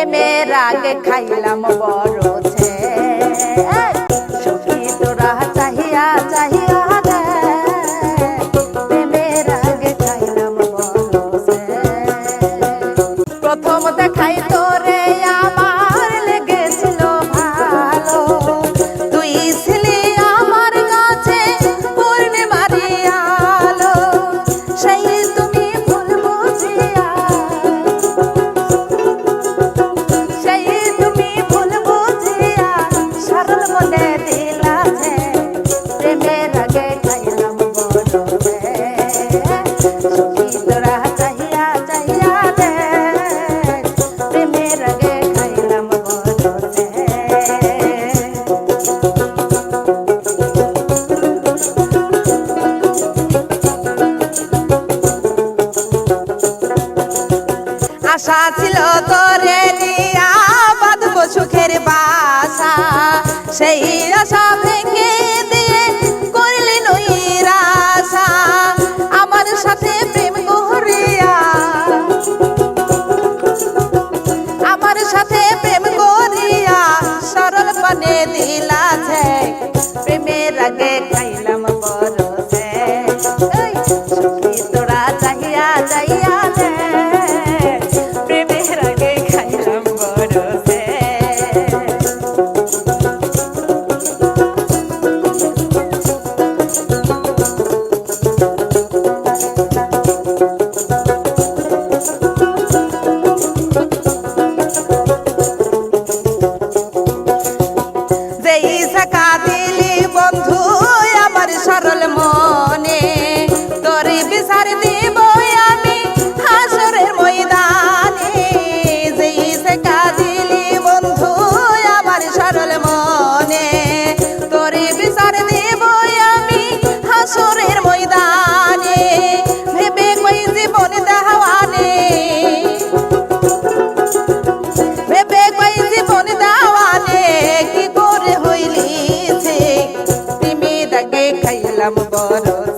প্রেমের আগে খাইলাম বরছে সখী তোরা চাহিয়া চাহিয়া রে প্রেমের আগে খাইলাম বরছে প্রথম দেখাই তোরে আমার লেগেছিল ভালো তুই ছিলি আমার কাছে পূর্ণিমারি আলো সেই তুমি ভুল বুঝিয়া সেই তুমি ভুল বুঝিয়া সরল মনে দিলা যে প্রেমের আগে খাইলাম বরছে সখী তোরা চাহিয়া চাহিয়া রে প্রেমের আগে খাইলাম বরছে আশা ছিল তোরে নিয়া বাঁধবো সুখের বাসা সেই আশা ভেঙে দিয়ে করলি নৈরাশা আমার সাথে প্রেম করিয়া আমার সাথে প্রেম করিয়া সরল পানে দিলা যে প্রেমের আগে খাইলাম বরছে সখী তোরা চাহিয়া চাহিয়া রে প্রেমের আগে খাইলাম বরছে যেই ঝাঁকা দিলি বন্ধু আমার সরল মনে তোরে বিচার দিব আমি হাসরের ময়দানে যেই ঝাঁকা দিলি বন্ধু আমার সরল মনে তোরে বিচার দিব আমি হাসরের ময়দানে ভেবে কই জীবন দেওয়ানে ভেবে কই জীবন দেওয়ানে কি করে হইলি যে তুমি তাকে খাইলাম বরছে